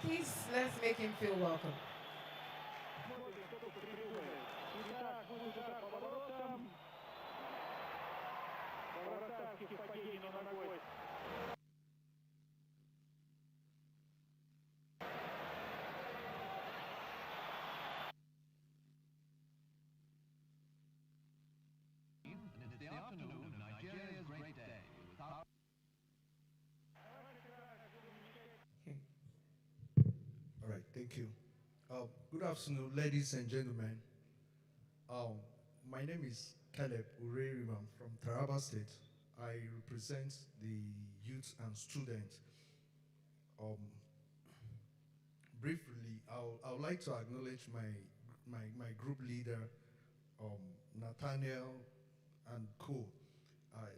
Please, let's make him feel welcome. Okay. All right, thank you. Good afternoon, ladies and gentlemen. Um, my name is Caleb Urerimam from Taraba State. I represent the youth and students. Um, Briefly, I would like to acknowledge my group leader, um, Nathaniel and co.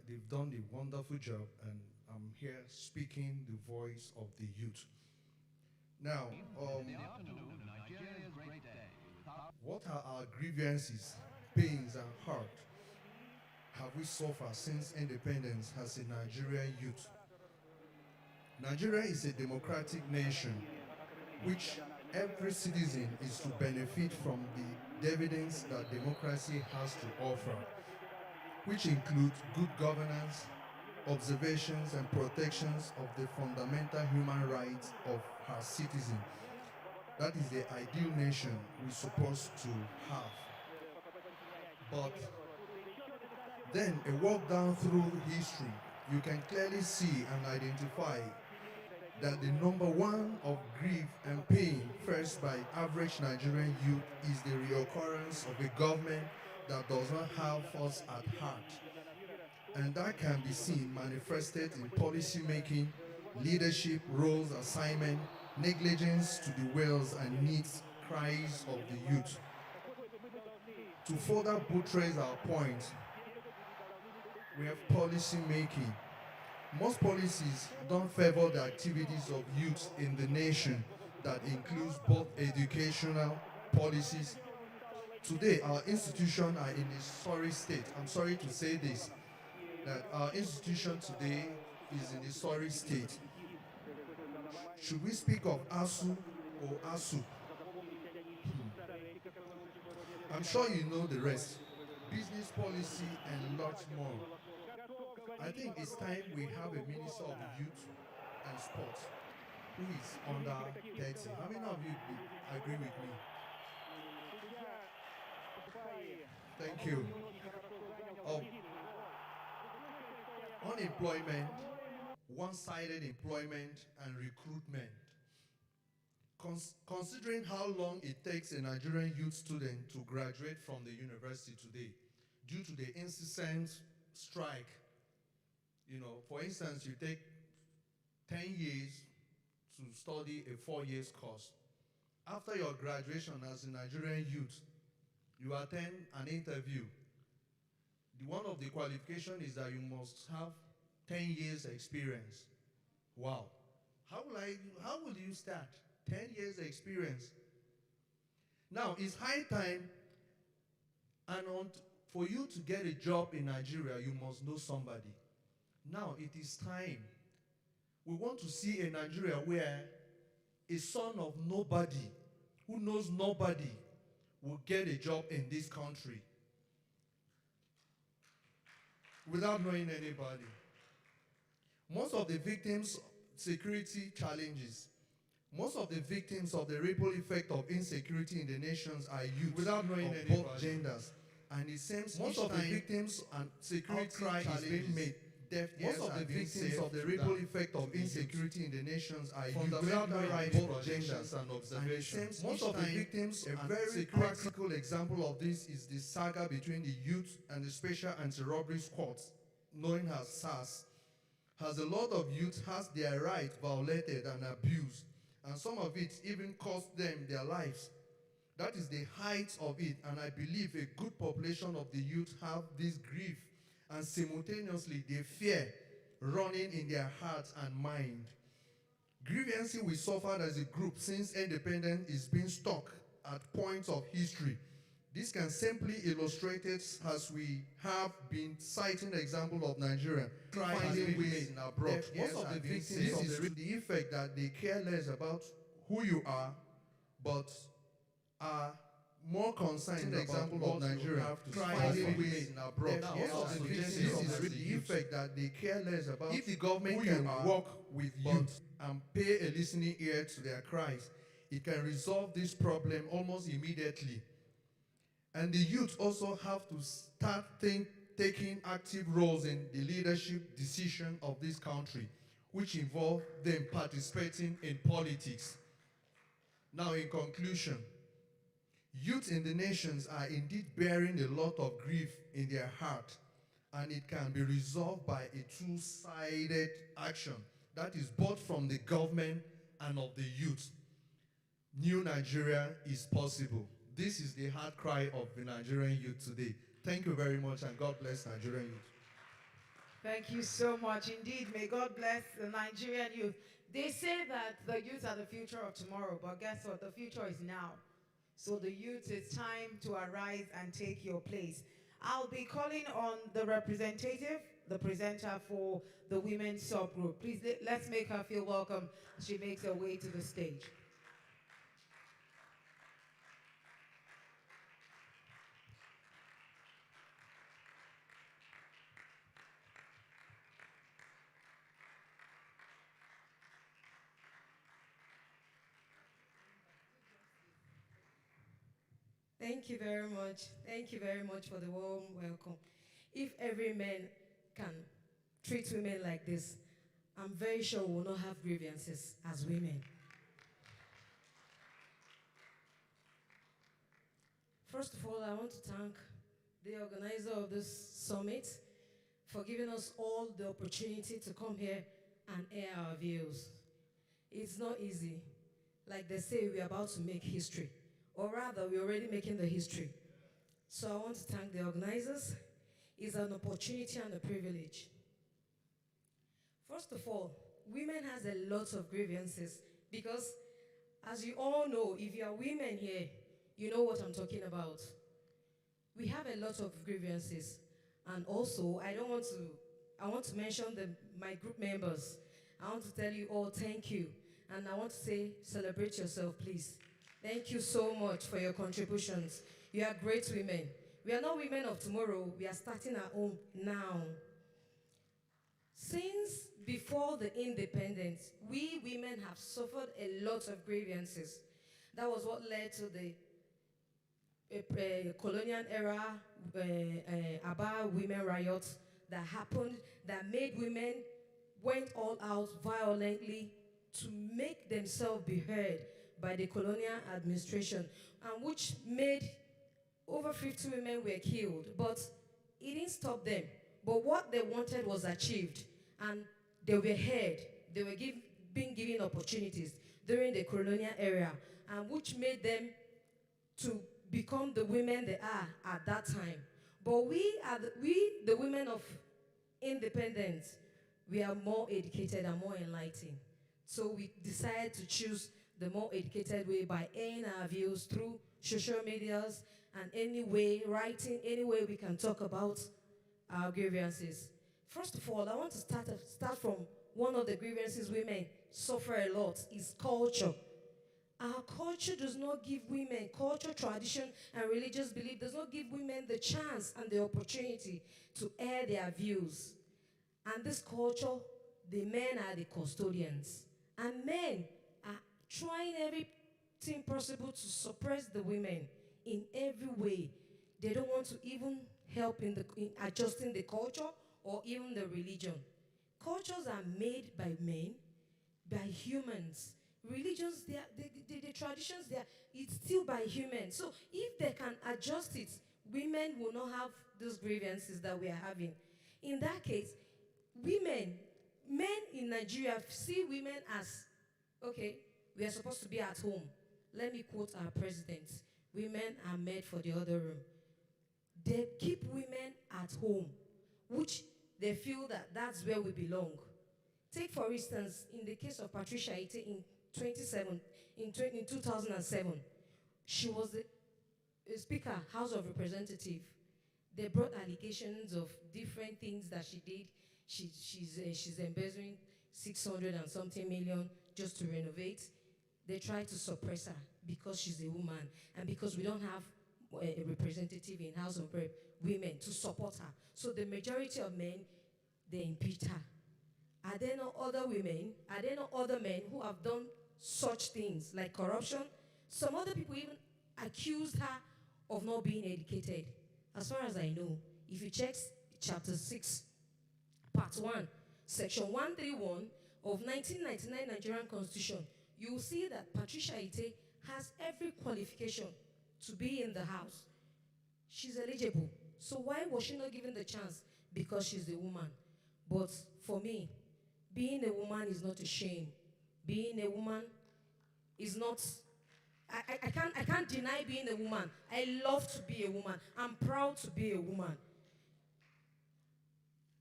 They've done a wonderful job, and I'm here speaking the voice of the youth. Now, what are our grievances, pains, and hurt have we suffered since independence as a Nigerian youth? Nigeria is a democratic nation which every citizen is to benefit from the dividends that democracy has to offer, which include good governance, observations and protections of the fundamental human rights of her citizens. That is the ideal nation we're supposed to have. But then a walk down through history, you can clearly see and identify that the number one of grief and pain faced by average Nigerian youth is the reoccurrence of a government that does not have us at heart. And that can be seen manifested in policy making, leadership, roles, assignment, negligence to the wills and needs, cries of the youth. To further buttress our point, we have policy making. Most policies don't favor the activities of youth in the nation that includes both educational policies. Today, our institutions are in a sorry state. I'm sorry to say this, that our institution today is in a sorry state. Should we speak of ASU or ASU? I'm sure you know the rest. Business policy and lots more. I think it's time we have a Minister of Youth and Sports who is under 30. How many of you agree with me? Thank you. Um, Unemployment, one-sided employment and recruitment. Considering how long it takes a Nigerian youth student to graduate from the university today due to the incessant strike, for instance, you take 10 years to study a 4 years course. After your graduation as a Nigerian youth, you attend an interview. One of the qualifications is that you must have 10 years experience. Wow. How will you start? 10 years experience. Now, it's high time, and for you to get a job in Nigeria, you must know somebody. Now, it is time. We want to see a Nigeria where a son of nobody, who knows nobody, will get a job in this country without knowing anybody. Most of the victims' security challenges, most of the victims of the ripple effect of insecurity in the nations are youth without knowing of both genders. And it seems most of the victims and security challenges is being made. Most of the victims of the ripple effect of insecurity in the nations are youth without knowing both genders and observations. Most of the victims, a very practical example of this is the saga between the youth and the Special Anti-Robbery Squads, known as SARS. As a lot of youth has their rights violated and abused, and some of it even cost them their lives. That is the height of it, and I believe a good population of the youth have this grief, and simultaneously the fear running in their hearts and mind. Grievances we suffered as a group since independence is being stuck at points of history. This can simply illustrate it as we have been citing the example of Nigeria, finding ways in abroad. Most of the victims of the effect that they care less about who you are, but are more concerned the about example what of you Nigeria have to crying fight ways ways in abroad. Now, Yes, also and suggesting this is some the resolutions. effect that they care less about If the government who can you are, work with you and pay a listening ear to their cries, it can resolve this problem almost immediately. And the youth also have to start taking active roles in the leadership decision of this country, which involve them participating in politics. Now, in conclusion, youth in the nations are indeed bearing a lot of grief in their heart, and it can be resolved by a two-sided action that is both from the government and of the youth. New Nigeria is possible. This is the hard cry of the Nigerian youth today. Thank you very much, and God bless Nigerian youth. Thank you so much indeed. May God bless the Nigerian youth. They say that the youth are the future of tomorrow, but guess what? The future is now. So the youth, it's time to arise and take your place. I'll be calling on the representative, the presenter for the women's subgroup. Please, let's make her feel welcome as she makes her way to the stage. Thank you very much. Thank you very much for the warm welcome. If every man can treat women like this, I'm very sure we'll not have grievances as women. First of all, I want to thank the organizer of this summit for giving us all the opportunity to come here and air our views. It's not easy. Like they say, we're about to make history. Or rather, we're already making the history. So I want to thank the organizers. It's an opportunity and a privilege. First of all, women has a lot of grievances because, as you all know, if you are women here, you know what I'm talking about. We have a lot of grievances. And also, I want to mention my group members. I want to tell you all thank you. And I want to say, celebrate yourself, please. Thank you so much for your contributions. You are great women. We are not women of tomorrow. We are starting our own now. Since before the independence, we women have suffered a lot of grievances. That was what led to the colonial era Aba women riots that happened, that made women went all out violently to make themselves be heard by the colonial administration, and which made over 50 women were killed. But it didn't stop them. But what they wanted was achieved, and they were heard. They were being given opportunities during the colonial era, and which made them to become the women they are at that time. But we, the women of independence, we are more educated and more enlightened. So we decided to choose the more educated way by airing our views through social medias and any way, writing, any way we can talk about our grievances. First of all, I want to start from one of the grievances women suffer a lot is culture. Our culture does not give women, culture, tradition, and religious belief does not give women the chance and the opportunity to air their views. And this culture, the men are the custodians. And men are trying everything possible to suppress the women in every way. They don't want to even help in adjusting the culture or even the religion. Cultures are made by men, by humans. Religions, the traditions, it's still by humans. So if they can adjust it, women will not have those grievances that we are having. In that case, men in Nigeria see women as, okay, we are supposed to be at home. Let me quote our president. Women are made for the other room. They keep women at home, which they feel that that's where we belong. Take, for instance, in the case of Patricia Ite in 2007, she was the Speaker, House of Representatives. They brought allegations of different things that she did. She's embezzling 600 and something million just to renovate. They try to suppress her because she's a woman and because we don't have a representative in House of Rep, women to support her. So the majority of men, they impeached her. Are there no other women? Are there no other men who have done such things like corruption? Some other people even accused her of not being educated. As far as I know, if you check chapter 6, part 1, section 131 of 1999 Nigerian Constitution, you will see that Patricia Ite has every qualification to be in the house. She's eligible. So why was she not given the chance? Because she's a woman. But for me, being a woman is not a shame. Being a woman is not, I can't deny being a woman. I love to be a woman. I'm proud to be a woman.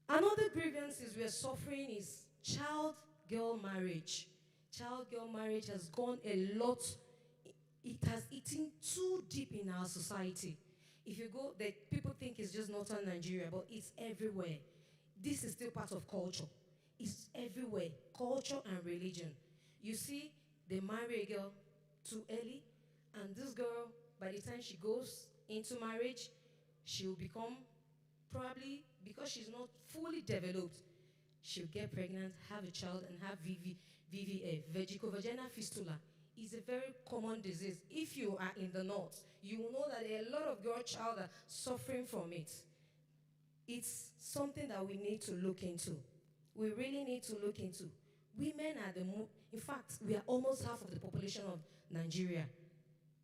Another grievances we're suffering is child-girl marriage. Child-girl marriage has gone a lot, it has eaten too deep in our society. If you go, the people think it's just northern Nigeria, but it's everywhere. This is still part of culture. It's everywhere, culture and religion. You see, they marry a girl too early, and this girl, by the time she goes into marriage, she will become, probably because she's not fully developed, she'll get pregnant, have a child, and have VVF, vaginal fistula. Is a very common disease. If you are in the north, you will know that a lot of your child are suffering from it. It's something that we need to look into. We really need to look into. Women are in fact, we are almost half of the population of Nigeria.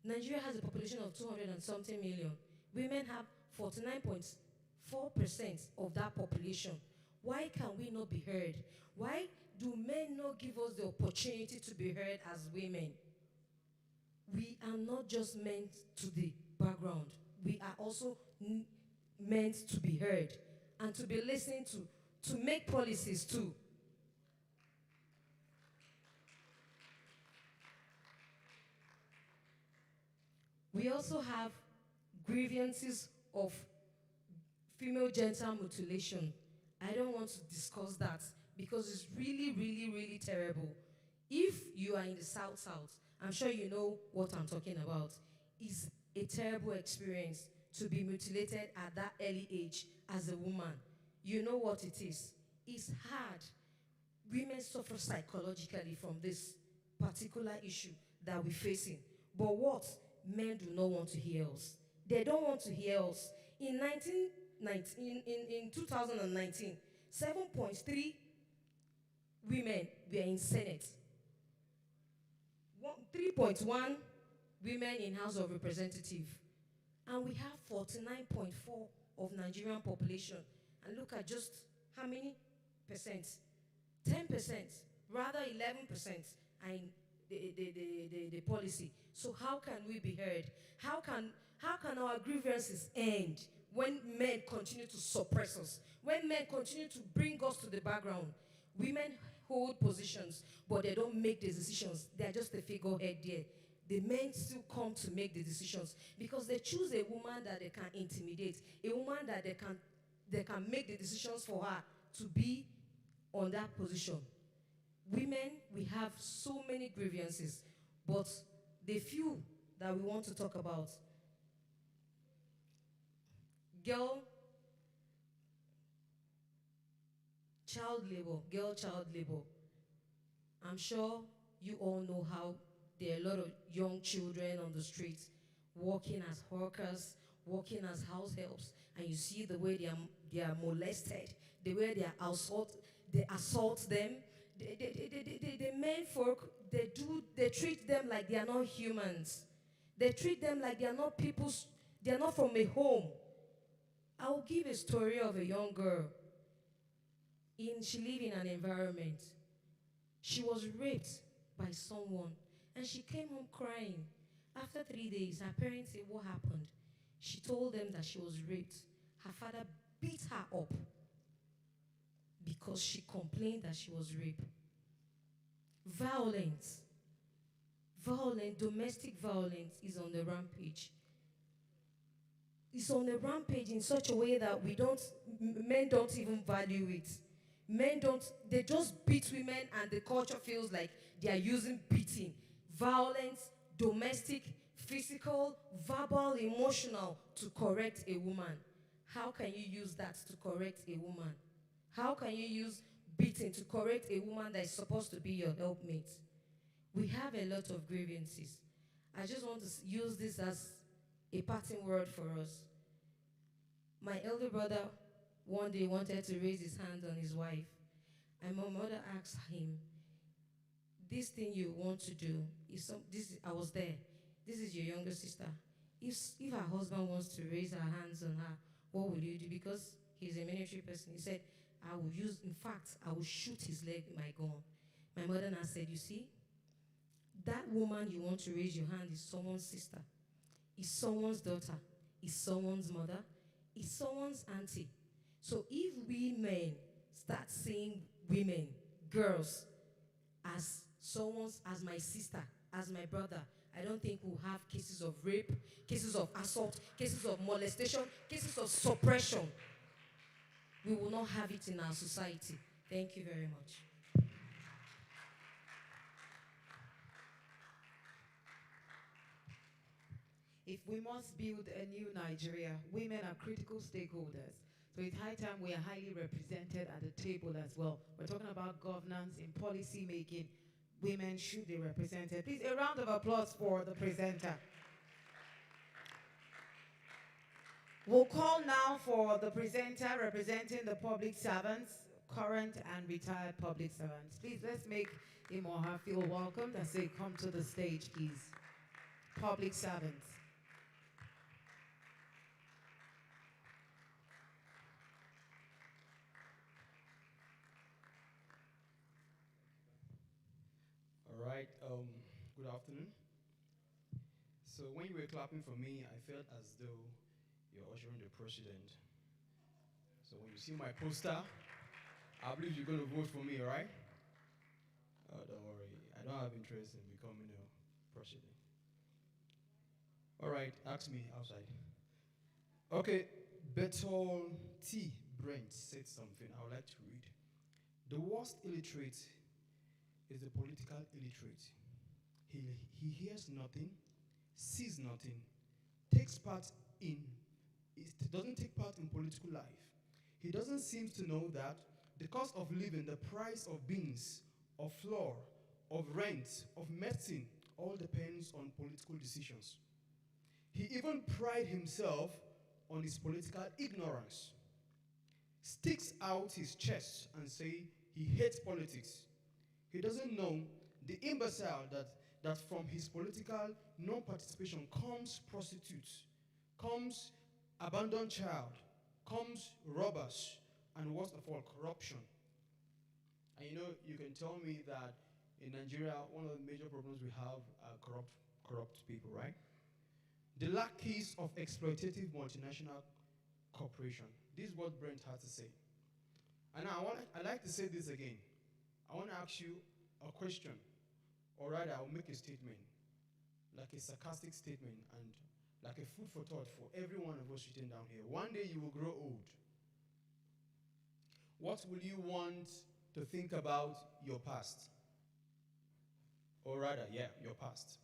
Nigeria has a population of 200 and something million. Women have 49.4% of that population. Why can we not be heard? Why do men not give us the opportunity to be heard as women? We are not just meant to the background. We are also meant to be heard and to be listened to make policies too. We also have grievances of female genital mutilation. I don't want to discuss that because it's really, really, really terrible. If you are in the South, I'm sure you know what I'm talking about. It's a terrible experience to be mutilated at that early age as a woman. You know what it is. It's hard. Women suffer psychologically from this particular issue that we're facing. But what? Men do not want to hear us. They don't want to hear us. In 2019, 7.3 women were in Senate. 3.1 women in House of Representatives. And we have 49.4 of Nigerian population. And look at just how many percent? 10%, rather 11% are in the policy. So how can we be heard? How can our grievances end when men continue to suppress us? When men continue to bring us to the background? Women hold positions, but they don't make the decisions. They are just a figurehead there. The men still come to make the decisions because they choose a woman that they can intimidate, a woman that they can make the decisions for her to be on that position. Women, we have so many grievances, but the few that we want to talk about. Girl child labor. I'm sure you all know how there are a lot of young children on the streets working as hawkers, working as house helps, and you see the way they are molested, the way they assault them. The men folk, they treat them like they are not humans. They treat them like they are not people, they are not from a home. I will give a story of a young girl. She lived in an environment. She was raped by someone, and she came home crying. After 3 days, her parents said, "What happened?" She told them that she was raped. Her father beat her up because she complained that she was raped. Domestic violence is on the rampage. It's on the rampage in such a way that men don't even value it. They just beat women and the culture feels like they are using beating. violence, domestic, physical, verbal, emotional to correct a woman. How can you use that to correct a woman? How can you use beating to correct a woman that is supposed to be your helpmate? We have a lot of grievances. I just want to use this as a parting word for us. My elder brother one day wanted to raise his hand on his wife, and my mother asked him, "This thing you want to do, I was there. This is your younger sister. If her husband wants to raise her hands on her, what will you do?" Because he's a military person. He said, in fact, I will shoot his leg with my gun. My mother now said, "You see, that woman you want to raise your hand is someone's sister, is someone's daughter, is someone's mother, is someone's auntie. So if we men start seeing women, girls, as my sister, as my brother, I don't think we'll have cases of rape, cases of assault, cases of molestation, cases of suppression. We will not have it in our society." Thank you very much. If we must build a new Nigeria, women are critical stakeholders. So it's high time we are highly represented at the table as well. We're talking about governance in policy making. Women should be represented. Please, a round of applause for the presenter. We'll call now for the presenter representing the public servants, current and retired public servants. Please, let's make him or her feel welcome. Let's say, come to the stage, please. Public servants. All right. Good afternoon. So when you were clapping for me, I felt as though you're ushering the president. So when you see my poster, I believe you're going to vote for me, all right? Oh, don't worry. I don't have interest in becoming a president. All right. Ask me outside. Okay. Bertol T. Brent said something I would like to read. The worst illiterate is the political illiterate. He hears nothing, sees nothing, takes part in, doesn't take part in political life. He doesn't seem to know that the cost of living, the price of beans, of flour, of rent, of medicine, all depends on political decisions. He even prides himself on his political ignorance, sticks out his chest and say he hates politics. He doesn't know the imbecile that from his political non-participation comes prostitutes, comes abandoned child, comes robbers, and worst of all, corruption. And you can tell me that in Nigeria, one of the major problems we have are corrupt people, right? The lackeys of exploitative multinational corporation. This is what Brent had to say. And I like to say this again. I want to ask you a question, or rather, I'll make a statement, like a sarcastic statement, and like a food for thought for every one of us sitting down here. One day you will grow old. What will you want to think about your past? Or rather, yeah, your past.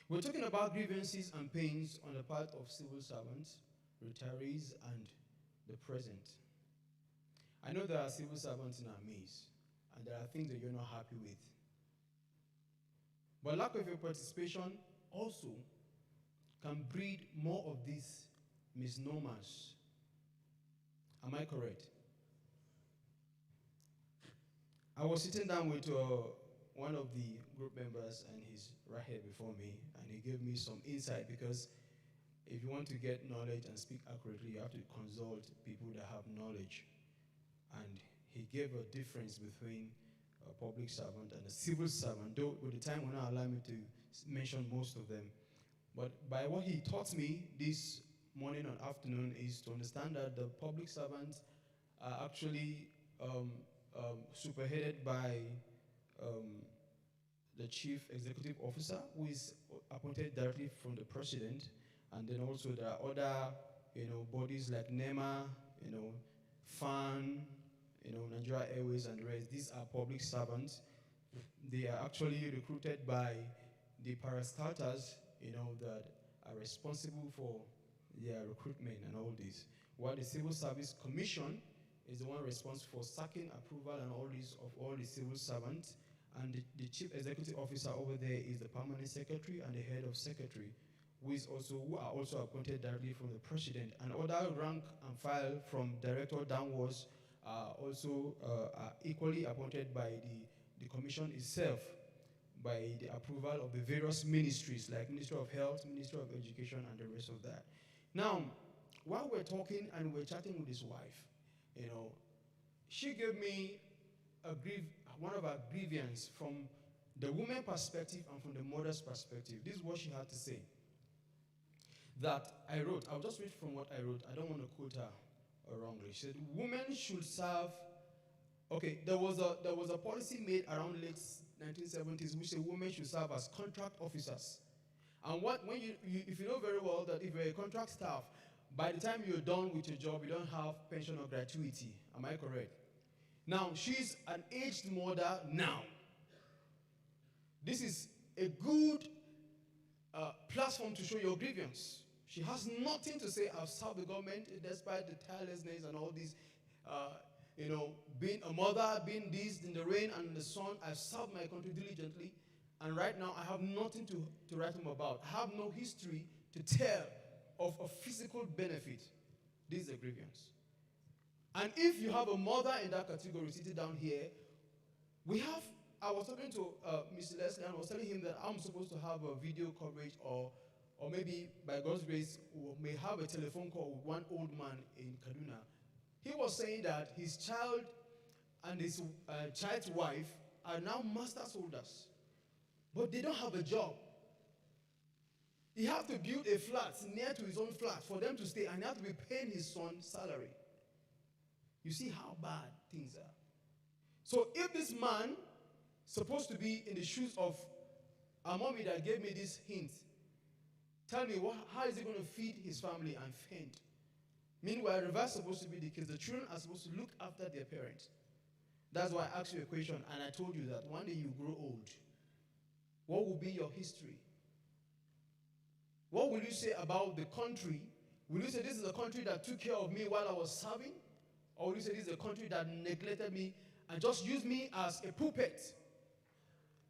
We're talking about grievances and pains on the part of civil servants, retirees, and the present. I know there are civil servants in our midst, and there are things that you're not happy with. But lack of your participation also can breed more of these misnomers. Am I correct? I was sitting down with one of the group members, and he's right here before me, and he gave me some insight, because if you want to get knowledge and speak accurately, you have to consult people that have knowledge. And he gave a difference between a public servant and a civil servant, though with the time will not allow me to mention most of them. But by what he taught me this morning and afternoon is to understand that the public servants are actually superheaded by the chief executive officer, who is appointed directly from the president. And then also there are other bodies like NEMA, FAN, Nigeria Airways and the rest. These are public servants They are actually recruited by the parastatals, that are responsible for their recruitment and all this. While the Civil Service Commission is the one responsible for sacking, approval, and all this of all the civil servants. And the chief executive officer over there is the permanent secretary and the head of secretary, who are also appointed directly from the president. And other rank and file from director downwards are also are equally appointed by the commission itself, by the approval of the various ministries like Ministry of Health, Ministry of Education, and the rest of that. Now, while we're talking and we're chatting with his wife, she gave me one of her grievance from the woman perspective and from the mother's perspective. This is what she had to say. That I wrote. I'll just read from what I wrote. I don't want to quote her wrongly. She said, "Women should serve." Okay, there was a policy made around late 1970s which said women should serve as contract officers. And if you know very well that if you're a contract staff, by the time you're done with your job, you don't have pension or gratuity. Am I correct? Now, she's an aged mother now. This is a good platform to show your grievance. She has nothing to say. I've served the government despite the tirelessness and all this, being a mother, being this in the rain and in the sun. I've served my country diligently. And right now, I have nothing to write home about. I have no history to tell of a physical benefit. This is a grievance. And if you have a mother in that category sitting down here, I was talking to Mr. Leslie and I was telling him that I'm supposed to have a video coverage or maybe by God's grace, we may have a telephone call with one old man in Kaduna. He was saying that his child and his child's wife are now master's holders, but they don't have a job. He had to build a flat near to his own flat for them to stay, and he had to be paying his son salary. You see how bad things are. So if this man supposed to be in the shoes of a mommy that gave me this hint, tell me how is he going to feed his family and fend? Meanwhile, reverse supposed to be the case. The children are supposed to look after their parents. That's why I asked you a question, and I told you that one day you grow old. What will be your history? What will you say about the country? Will you say this is a country that took care of me while I was serving? Or will you say this is a country that neglected me and just used me as a puppet?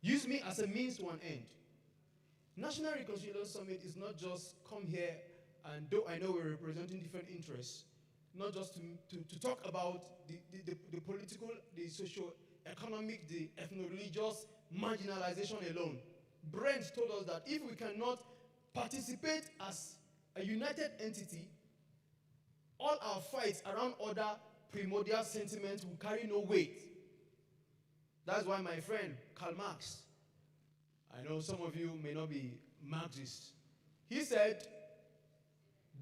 Used me as a means to an end? National Reconciliation Summit is not just come here, and though I know we're representing different interests, not just to talk about the political, the socio-economic, the ethno-religious marginalization alone. Brent told us that if we cannot participate as a united entity, all our fights around other primordial sentiments will carry no weight. That's why my friend Karl Marx, I know some of you may not be Marxists, he said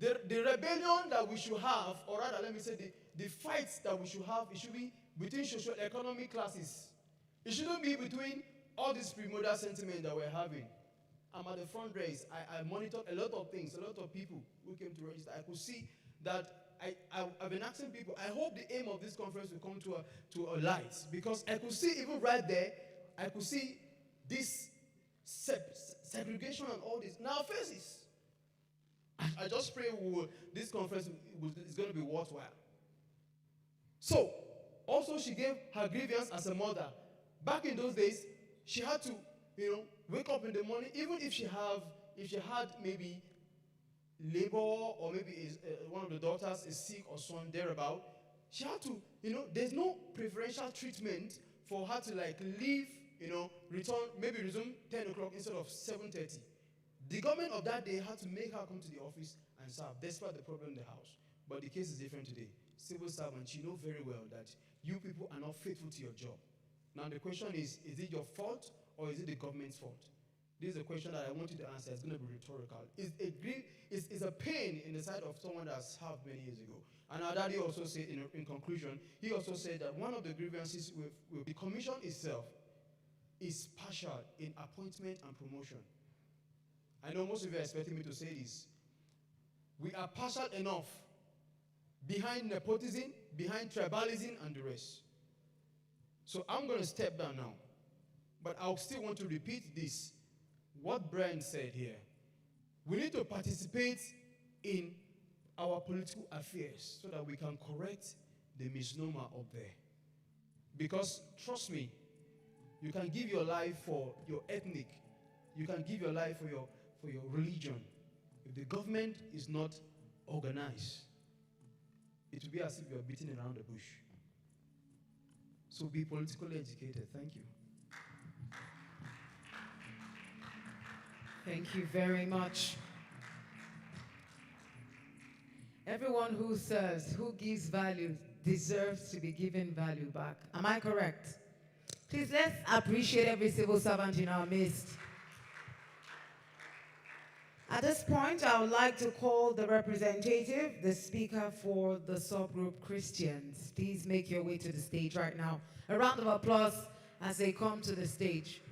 the rebellion that we should have, or rather let me say the fights that we should have, it should be between socio-economic classes. It shouldn't be between all these primordial sentiments that we're having. I'm at the front race. I monitored a lot of things, a lot of people who came to register. I could see that I've been asking people, I hope the aim of this conference will come to a light. Because I could see even right there, I could see this segregation and all this in our faces. I just pray this conference is going to be worthwhile. So, also she gave her grievance as a mother. Back in those days, she had to, wake up in the morning, even if she had maybe labor or maybe one of the daughters is sick or son thereabout, she had to, there's no preferential treatment for her to leave, resume 10 o'clock instead of 7:30. The government of that day had to make her come to the office and serve, despite the problem in the house. But the case is different today. Civil servants, you know very well that you people are not faithful to your job. Now the question is it your fault or is it the government's fault? This is a question that I want you to answer. It's going to be rhetorical. It's a pain in the side of someone that served many years ago. And our daddy also said, in conclusion, he also said that one of the grievances with the commission itself is partial in appointment and promotion. I know most of you are expecting me to say this. We are partial enough behind nepotism, behind tribalism, and the rest. So I'm going to step down now. But I still want to repeat this. What Brian said here. We need to participate in our political affairs so that we can correct the misnomer up there. Because, trust me, you can give your life for your ethnic. You can give your life for your religion. If the government is not organized, it will be as if you are beating around the bush. So be politically educated. Thank you. Thank you very much. Everyone who serves, who gives value, deserves to be given value back. Am I correct? Please, let's appreciate every civil servant in our midst. At this point, I would like to call the representative, the speaker for the subgroup Christians. Please make your way to the stage right now. A round of applause as they come to the stage.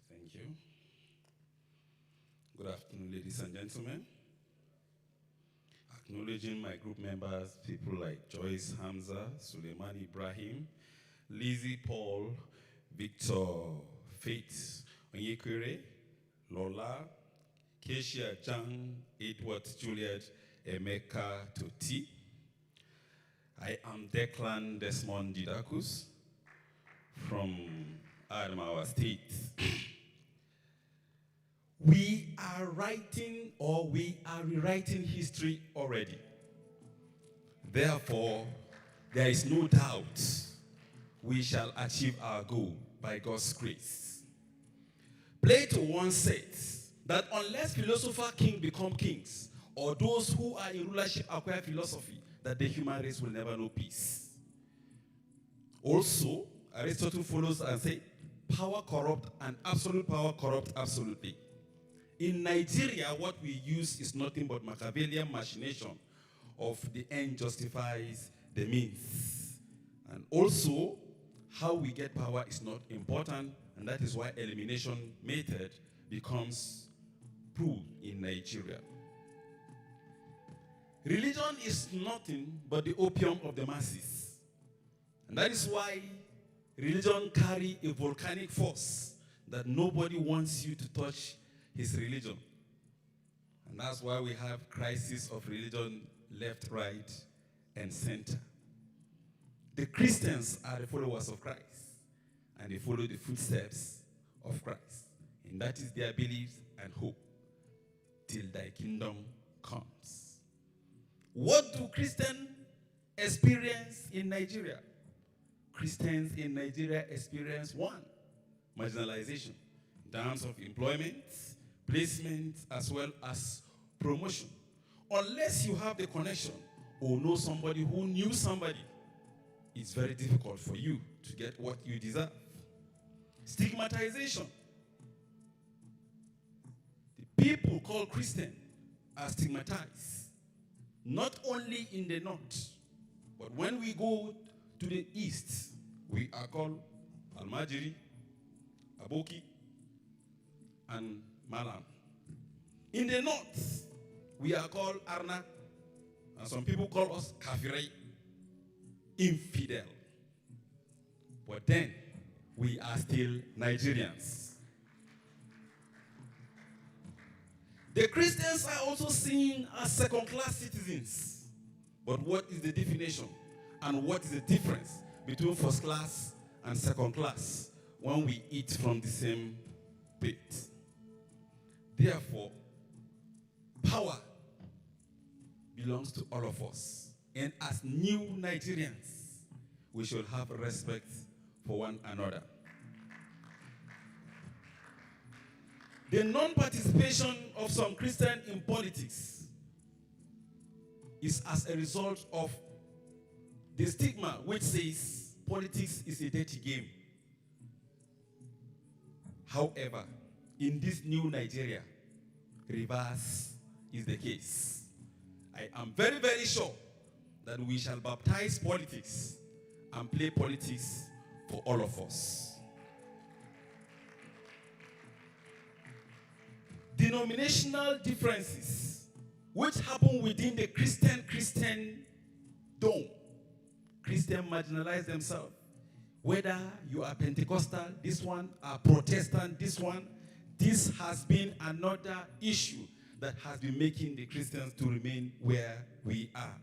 Thank you. Good afternoon, ladies and gentlemen. Acknowledging my group members, people like Joyce Hamza, Suleiman Ibrahim, Lizzie Paul, Victor Faith Onyekwere, Lola, Keisha Jang, Edward Juliet, Emeka Toti. I am Declan Desmond Didakus from Adamawa State. We are writing or we are rewriting history already. Therefore, there is no doubt we shall achieve our goal by God's grace. Plato once said that unless philosopher kings become kings, or those who are in rulership acquire philosophy, that the human race will never know peace. Also, Aristotle follows and says, power corrupt and absolute power corrupt absolutely. In Nigeria, what we use is nothing but Machiavellian machination of the end justifies the means. And also, how we get power is not important, and that is why elimination method becomes proved in Nigeria. Religion is nothing but the opium of the masses. And that is why religion carries a volcanic force that nobody wants you to touch his religion. And that's why we have crisis of religion left, right, and center. The Christians are the followers of Christ, and they follow the footsteps of Christ. And that is their belief and hope till thy kingdom comes. What do Christians experience in Nigeria? Christians in Nigeria experience one, marginalization, in terms of employment, placement, as well as promotion. Unless you have the connection or know somebody who knew somebody, it's very difficult for you to get what you deserve. Stigmatization. The people called Christian are stigmatized, not only in the north, but when we go to the east, we are called Almajiri, Aboki, and Malam. In the north, we are called Arna, and some people call us Kafirai, infidel. But then, we are still Nigerians. The Christians are also seen as second-class citizens. But what is the definition? And what is the difference between first class and second class when we eat from the same plate? Therefore, power belongs to all of us. And as new Nigerians, we should have respect for one another. The non-participation of some Christians in politics is as a result of the stigma which says politics is a dirty game. However, in this new Nigeria, reverse is the case. I am very, very sure that we shall baptize politics and play politics for all of us. denominational differences which happen within the Christian dome. Christians marginalize themselves. Whether you are Pentecostal, this one, are Protestant, this one, this has been another issue that has been making the Christians to remain where we are.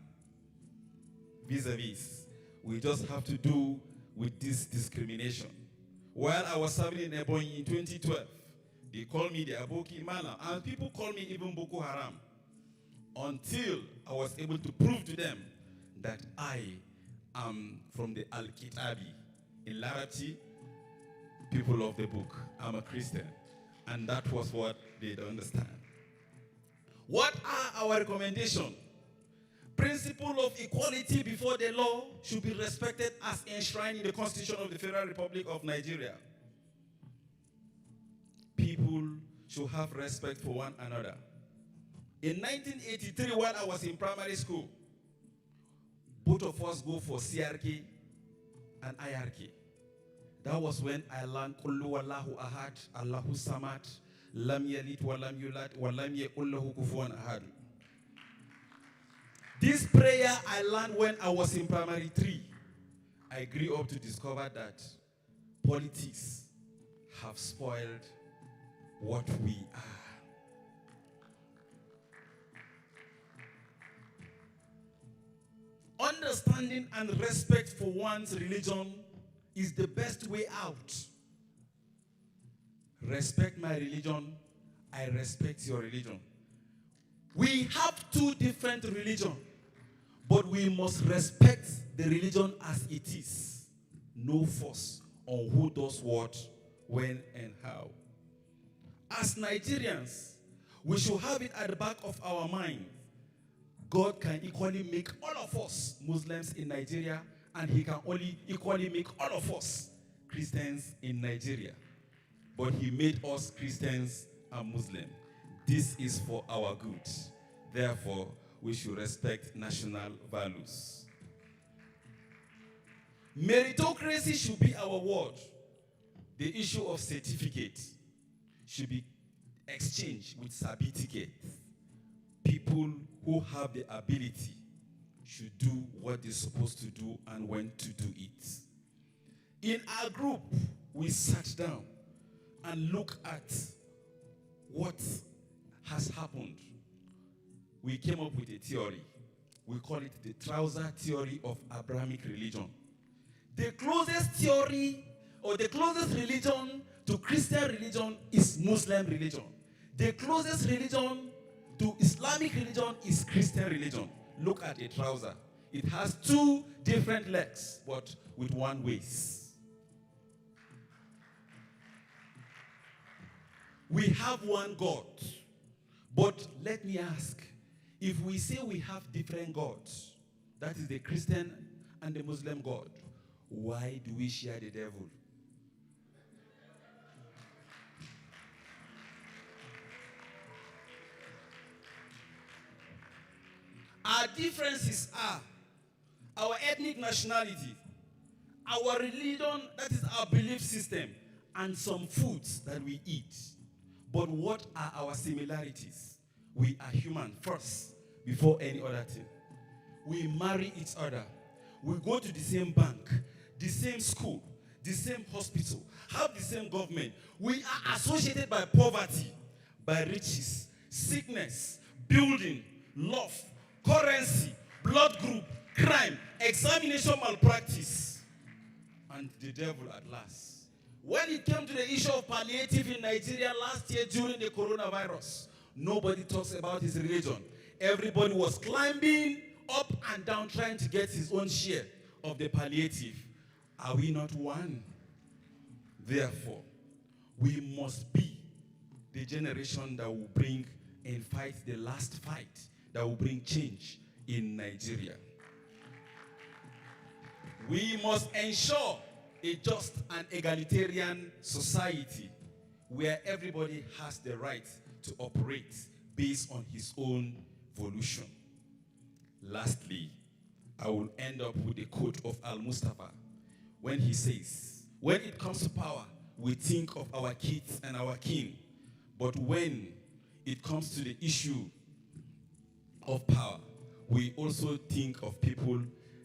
Vis-a-vis, we just have to do with this discrimination. While I was serving in Ebonyi in 2012, they called me the Aboki Mala, and people call me even Boko Haram, until I was able to prove to them that I am from the Al-Kitabi. In Larabci, people of the book. I'm a Christian. And that was what they don't understand. What are our recommendations? Principle of equality before the law should be respected as enshrined in the Constitution of the Federal Republic of Nigeria. People should have respect for one another. In 1983, while I was in primary school, both of us go for CRK and IRK. That was when I learned Kullu Wallahu Ahad, Allahu Samad, Lam Yalid wa Lam Yulad, wa Lam Yakul lahu Kufuwan Ahad. This prayer I learned when I was in primary 3. I grew up to discover that politics have spoiled what we are. Understanding and respect for one's religion is the best way out. Respect my religion, I respect your religion. We have two different religions, but we must respect the religion as it is. No force on who does what, when, and how. As Nigerians, we should have it at the back of our mind. God can equally make all of us Muslims in Nigeria, and he can only equally make all of us Christians in Nigeria. But he made us Christians and Muslims. This is for our good. Therefore, we should respect national values. Meritocracy should be our word. The issue of certificate should be exchanged with certificate. People who have the ability should do what they're supposed to do and when to do it. In our group, we sat down and looked at what has happened. We came up with a theory. We call it the trouser theory of Abrahamic religion. The closest theory or the closest religion to Christian religion is Muslim religion. The closest religion to Islamic religion is Christian religion. Look at a trouser. It has two different legs, but with one waist. We have one God. But let me ask, if we say we have different gods, that is the Christian and the Muslim God, why do we share the devil? Our differences are our ethnic nationality, our religion, that is our belief system, and some foods that we eat. But what are our similarities? We are human first, before any other thing. We marry each other. We go to the same bank, the same school, the same hospital, have the same government. We are associated by poverty, by riches, sickness, building, love, currency, blood group, crime, examination malpractice, and the devil at last. When it came to the issue of palliative in Nigeria last year during the coronavirus, nobody talks about his religion. Everybody was climbing up and down trying to get his own share of the palliative. Are we not one? Therefore, we must be the generation that will bring and fight the last fight that will bring change in Nigeria. We must ensure a just and egalitarian society where everybody has the right to operate based on his own volition. Lastly, I will end up with a quote of Al-Mustafa when he says, when it comes to power, we think of our kids and our kin, but when it comes to the issue of power, we also think of people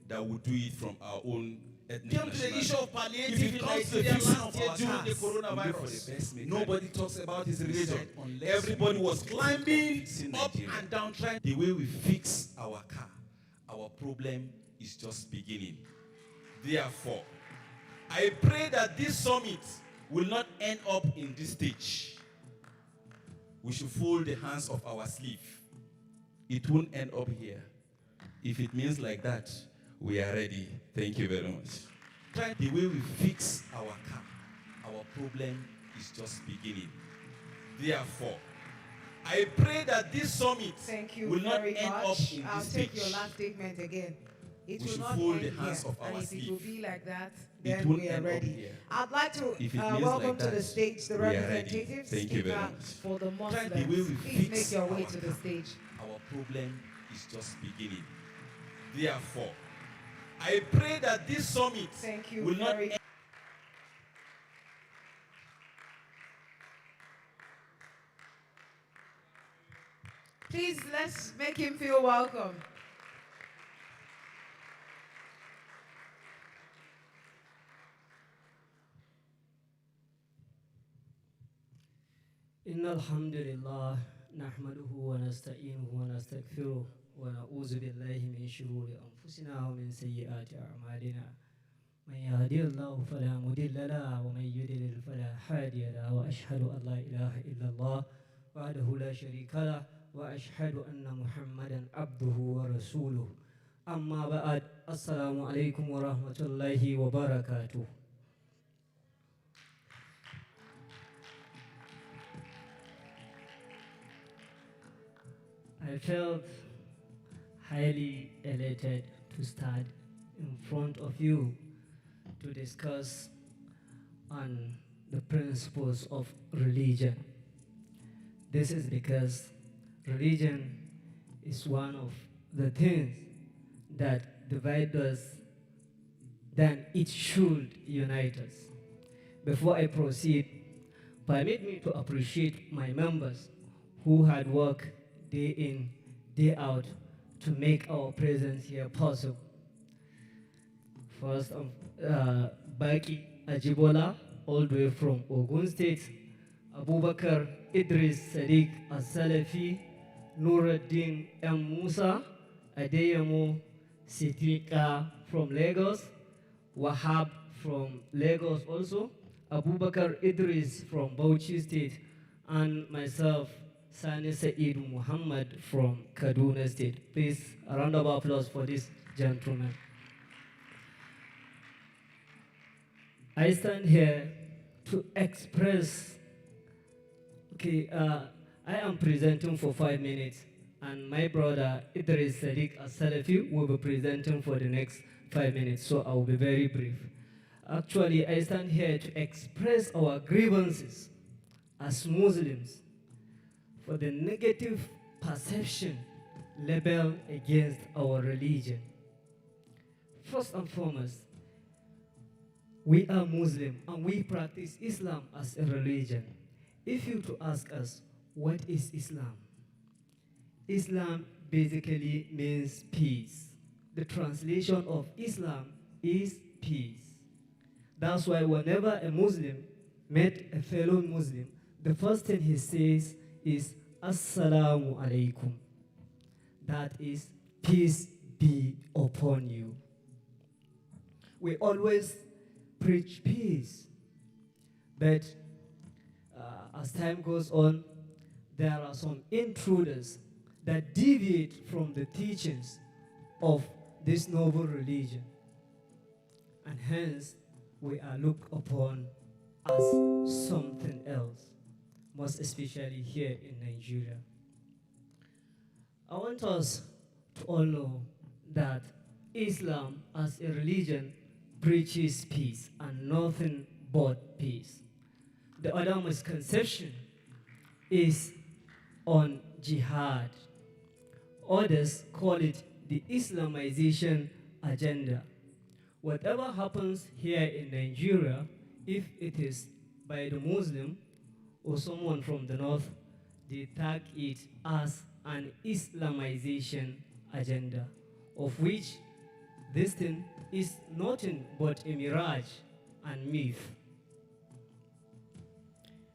that would do it from our own ethnic Came to the nationality. issue of palliative If in it comes to the Nigeria fixing last of year our during the cars, we look for the coronavirus. best mechanic. Nobody talks about his We religion. said, unless Everybody we was think of climbing fixing up Nigeria, and down trying. the way we fix our car, our problem is just beginning. Therefore, I pray that this summit will not end up in this stage. We should fold the hands of our sleeve. It won't end up here. If it means like that, we are ready. Thank you very much. The way we fix our car, our problem is just beginning. Therefore, I pray that this summit Thank you will not very end up much. in I'll this take stage. your last statement again. It We will should not fold end the hands here. of our And if it will sleeve. be like that, It then won't we are end up ready. here. I'd like to If it means welcome like to the that, stage the we are ready. representative Thank you very speaker much. for the Muslims. The way we Please fix make your way our to the car, stage. our problem is just beginning. Therefore, I pray that this summit Thank you will not very end. Please, let's make him feel welcome. إن الحمد لله نحمده ونستعينه ونستغفره ونعوذ بالله من شرور أنفسنا ومن سيئات أعمالنا من يهدي الله فلا مضل له ومن يضلل فلا هادي له وأشهد أن لا إله إلا الله وحده لا شريك له وأشهد أن محمدا عبده ورسوله أما بعد السلام عليكم ورحمة الله وبركاته. I felt highly elated to stand in front of you to discuss on the principles of religion. This is because religion is one of the things that divide us than it should unite us. Before I proceed, permit me to appreciate my members who had worked day in, day out to make our presence here possible. First, Baki Ajibola, all the way from Ogun State, Abubakar Idris Sadiq As-Salafi, Nuruddin M. Musa, Adeyemo Sitika from Lagos, Wahab from Lagos also, Abubakar Idris from Bauchi State, and myself, Sani Said Muhammad from Kaduna State. Please, a round of applause for this gentleman. I stand here to express, I am presenting for 5 minutes, and my brother Idris Sadiq As-Salafi will be presenting for the next 5 minutes, so I will be very brief. Actually, I stand here to express our grievances as Muslims for the negative perception labeled against our religion. First and foremost, we are Muslim and we practice Islam as a religion. If you to ask us, what is Islam? Islam basically means peace. The translation of Islam is peace. That's why whenever a Muslim met a fellow Muslim, the first thing he says is Assalamu alaikum. That is, peace be upon you. We always preach peace, but as time goes on, there are some intruders that deviate from the teachings of this noble religion, and hence we are looked upon as something else, most especially here in Nigeria. I want us to all know that Islam as a religion preaches peace and nothing but peace. The other misconception is on jihad. Others call it the Islamization agenda. Whatever happens here in Nigeria, if it is by the Muslim or someone from the north, they tag it as an Islamization agenda, of which this thing is nothing but a mirage and myth.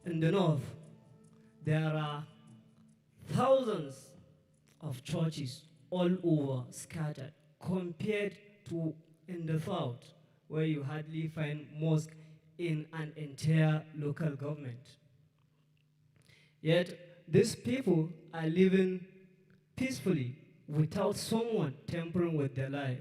In the north, there are thousands of churches all over scattered, compared to in the south, where you hardly find mosque in an entire local government. Yet these people are living peacefully without someone tampering with their life.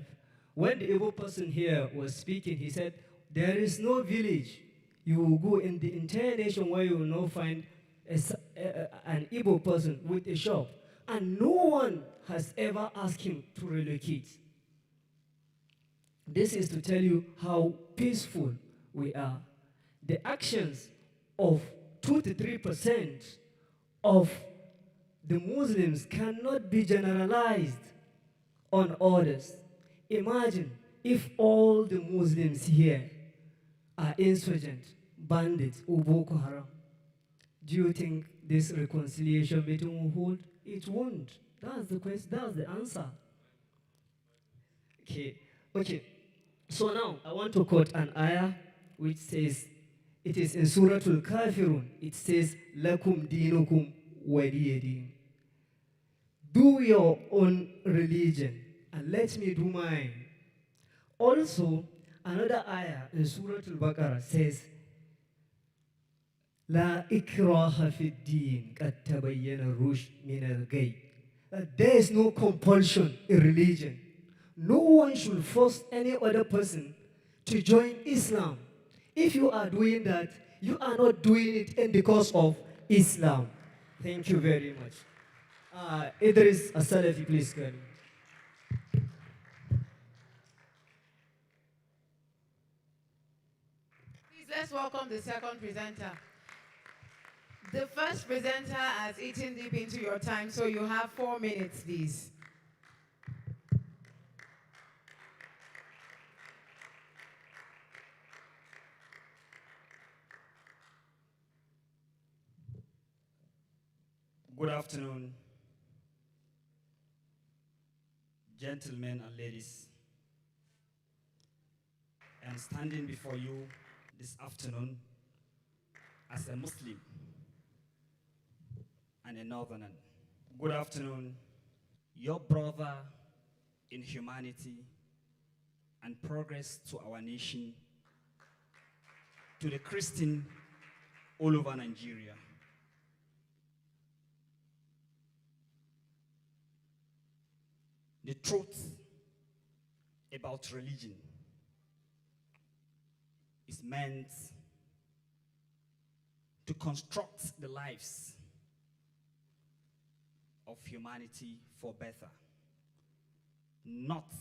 When the Igbo person here was speaking, he said, there is no village you will go in the entire nation where you will not find an Igbo person with a shop. And no one has ever asked him to relocate. This is to tell you how peaceful we are. The actions of 2 to 3% of the Muslims cannot be generalized on others. Imagine if all the Muslims here are insurgent, bandits, or Boko Haram. Do you think this reconciliation meeting will hold? It won't. That's the question. That's the answer. Okay. So now I want to quote an ayah which says, it is in Surah Al-Kafirun. It says, "Lakum dinukum waliyadin." Do your own religion and let me do mine. Also, another ayah in Surah Al-Baqarah says, La ikraha fi din qad tabayyana rushd min al-ghayy. There is no compulsion in religion. No one should force any other person to join Islam. If you are doing that, you are not doing it in the cause of Islam. Thank you very much. Idris Asalafi, please go ahead. Please, let's welcome the second presenter. The first presenter has eaten deep into your time, so you have 4 minutes, please. Good afternoon, gentlemen and ladies. I am standing before you this afternoon as a Muslim and a Northerner. Good afternoon, your brother in humanity and progress to our nation, to the Christian all over Nigeria. The truth about religion is meant to construct the lives of humanity for better, not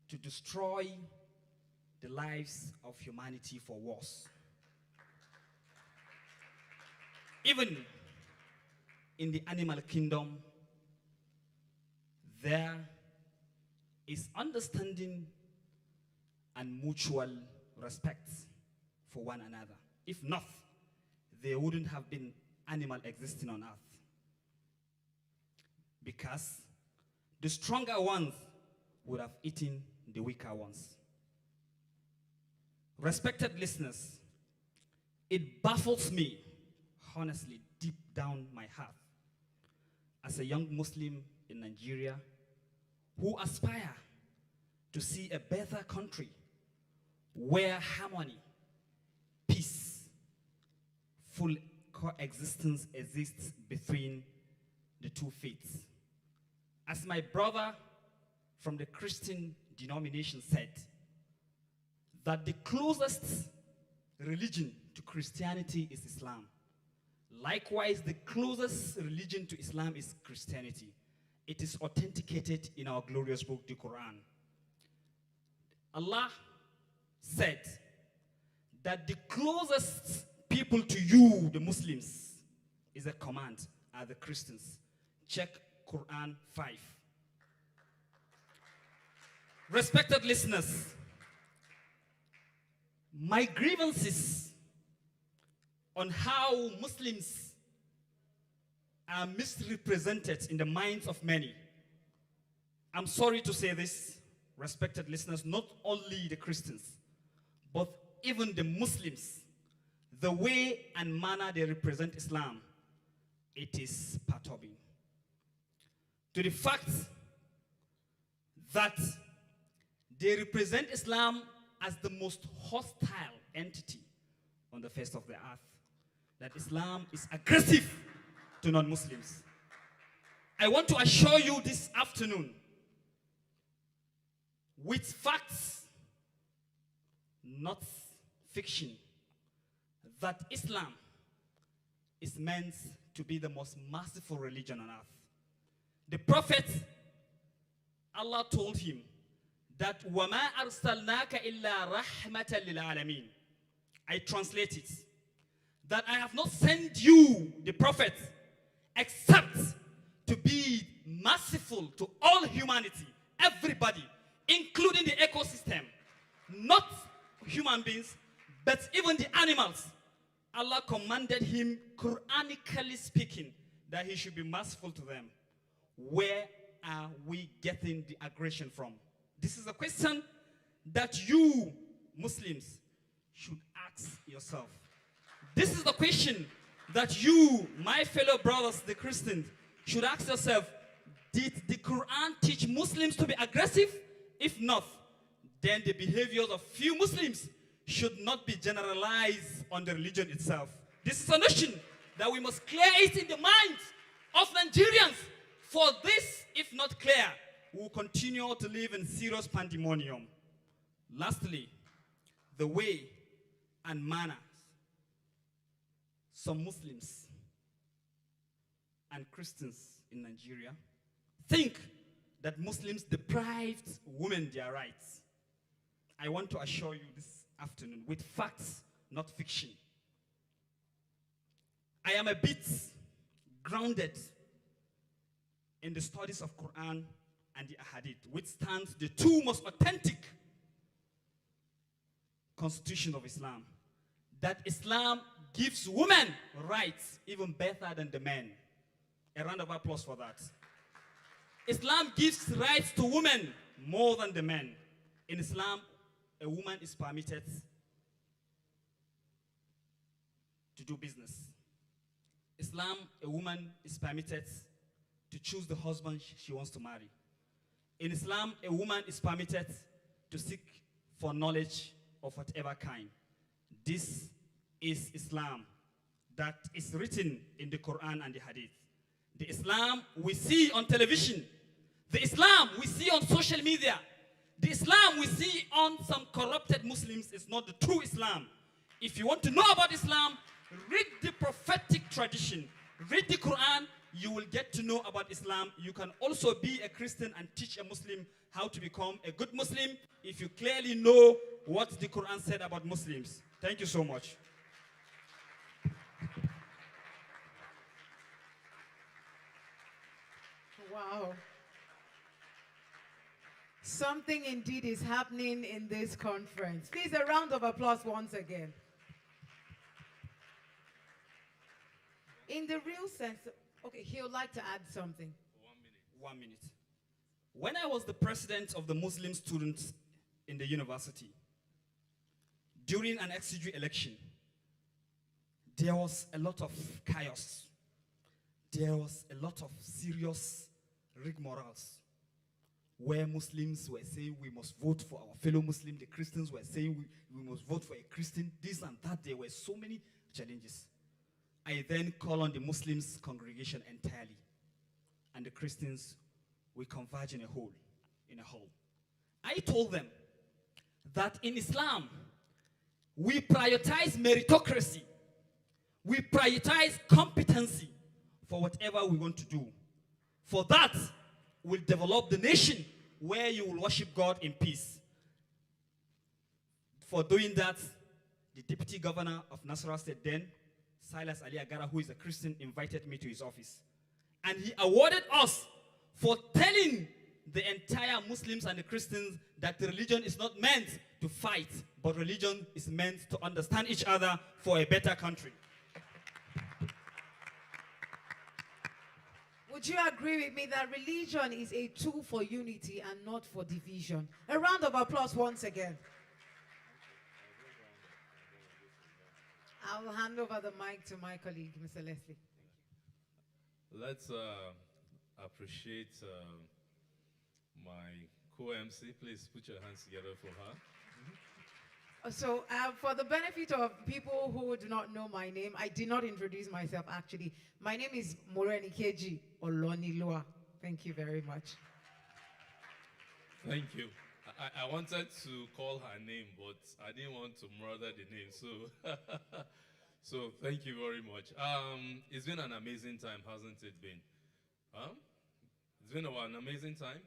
to destroy the lives of humanity for worse. Even in the animal kingdom, there is understanding and mutual respect for one another. If not, there wouldn't have been animal existing on earth. Because the stronger ones would have eaten the weaker ones. Respected listeners, it baffles me, honestly, deep down my heart, as a young Muslim in Nigeria who aspire to see a better country where harmony, peace, full coexistence exists between the two faiths. As my brother from the Christian denomination said, that the closest religion to Christianity is Islam. Likewise, the closest religion to Islam is Christianity. It is authenticated in our glorious book, the Quran. Allah said that the closest people to you, the Muslims, is a command, are the Christians. Check Quran 5. Respected listeners, my grievances on how Muslims are misrepresented in the minds of many. I'm sorry to say this, respected listeners, not only the Christians, but even the Muslims, the way and manner they represent Islam, it is perturbing. To the fact that they represent Islam as the most hostile entity on the face of the earth, that Islam is aggressive to non-Muslims. I want to assure you this afternoon, with facts, not fiction, that Islam is meant to be the most merciful religion on earth. The Prophet, Allah told him that وَمَا أَرْسَلْنَاكَ إِلَّا رَحْمَةً لِلْعَالَمِينَ. I translate it, that I have not sent you, the Prophet, except to be merciful to all humanity, everybody, including the ecosystem, not human beings, but even the animals. Allah commanded him, Quranically speaking, that he should be merciful to them. Where are we getting the aggression from? This is a question that you, Muslims, should ask yourself. This is the question that you, my fellow brothers, the Christians, should ask yourself. Did the Quran teach Muslims to be aggressive? If not, then the behaviors of few Muslims should not be generalized on the religion itself. This is a notion that we must clear it in the minds of Nigerians. For this, if not clear, we will continue to live in serious pandemonium. Lastly, the way and manners some Muslims and Christians in Nigeria think that Muslims deprived women their rights. I want to assure you this afternoon with facts, not fiction. I am a bit grounded in the studies of Quran and the Ahadith, which stands the two most authentic constitution of Islam. That Islam gives women rights even better than the men. A round of applause for that. Islam gives rights to women more than the men. In Islam, a woman is permitted to do business. Islam, a woman is permitted to choose the husband she wants to marry. In Islam, a woman is permitted to seek for knowledge of whatever kind. This is Islam that is written in the Quran and the Hadith. The Islam we see on television, the Islam we see on social media, the Islam we see on some corrupted Muslims is not the true Islam. If you want to know about Islam, read the prophetic tradition, read the Quran, you will get to know about Islam. You can also be a Christian and teach a Muslim how to become a good Muslim if you clearly know what the Quran said about Muslims. Thank you so much. Wow. Something indeed is happening in this conference. Please, a round of applause once again. In the real sense, okay, he would like to add something. 1 minute. When I was the president of the Muslim students in the university, during an XCG election, there was a lot of chaos. There was a lot of serious rigmaroles, where Muslims were saying we must vote for our fellow Muslim, the Christians were saying we must vote for a Christian, this and that. There were so many challenges. I then call on the Muslims congregation entirely, and the Christians, we converge in a hall. I told them that in Islam, we prioritize meritocracy. We prioritize competency for whatever we want to do. For that, we'll develop the nation where you will worship God in peace. For doing that, the deputy governor of Nasarawa State then, Silas Ali Agara, who is a Christian, invited me to his office. And he awarded us for telling the entire Muslims and the Christians that the religion is not meant to fight, but religion is meant to understand each other for a better country. would you agree with me that religion is a tool for unity and not for division? A round of applause once again. I'll hand over the mic to my colleague, Mr. Leslie. Let's appreciate my co-MC. Please put your hands together for her. So, for the benefit of people who do not know my name, I did not introduce myself actually. My name is Morenikeji Olonilua. Thank you very much. Thank you. I wanted to call her name, but I didn't want to murder the name. So, so thank you very much. It's been an amazing time, hasn't it been? Huh? It's been an amazing time.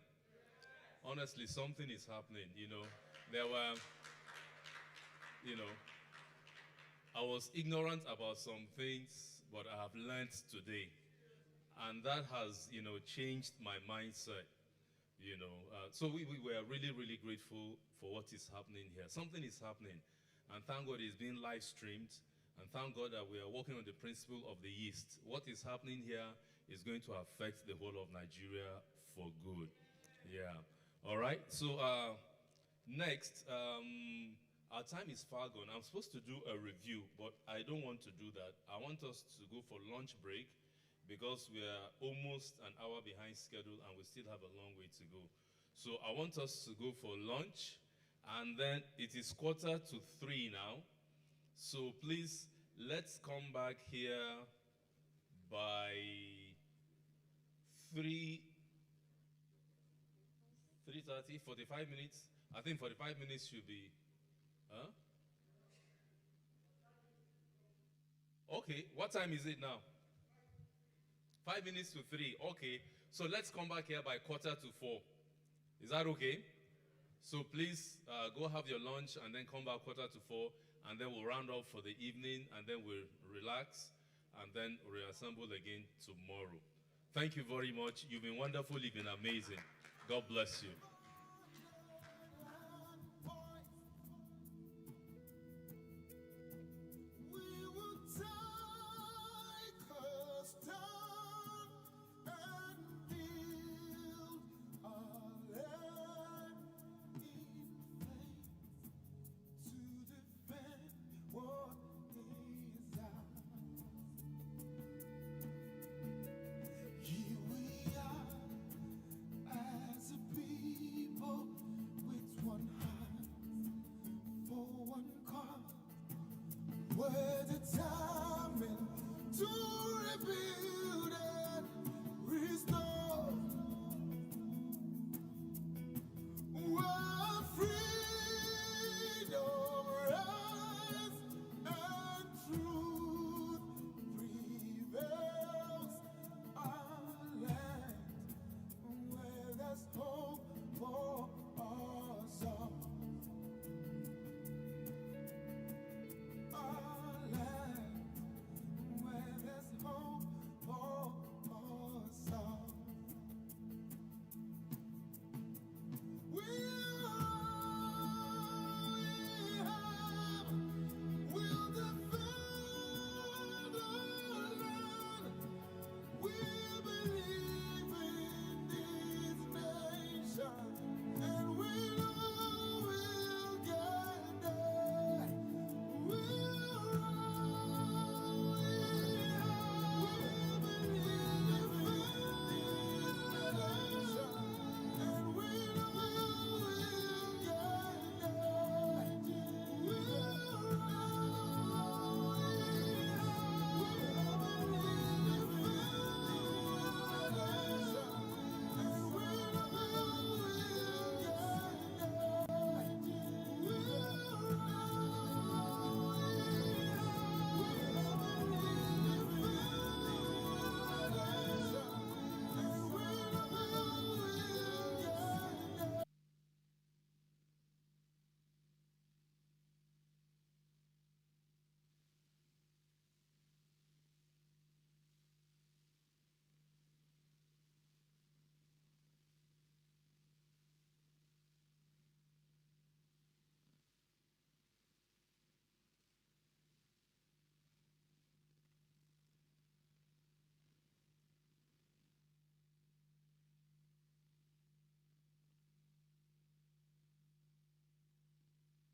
Honestly, something is happening. There were. I was ignorant about some things, but I have learned today. And that has, changed my mindset, So we were really, really grateful for what is happening here. Something is happening. And thank God it's being live streamed. And thank God that we are working on the principle of the East. What is happening here is going to affect the whole of Nigeria for good. Yeah. All right. So next, our time is far gone. I'm supposed to do a review, but I don't want to do that. I want us to go for lunch break because we are almost an hour behind schedule and we still have a long way to go. So I want us to go for lunch, and then it is 2:45 now. So please, let's come back here by 3:30, 45 minutes. I think 45 minutes should be. Huh? Okay, what time is it now? 5 minutes to 3. Okay, so let's come back here by 3:45. Is that okay? So please go have your lunch and then come back 3:45, and then we'll round up for the evening, and then we'll relax, and then reassemble again tomorrow. Thank you very much. You've been wonderful. You've been amazing. God bless you.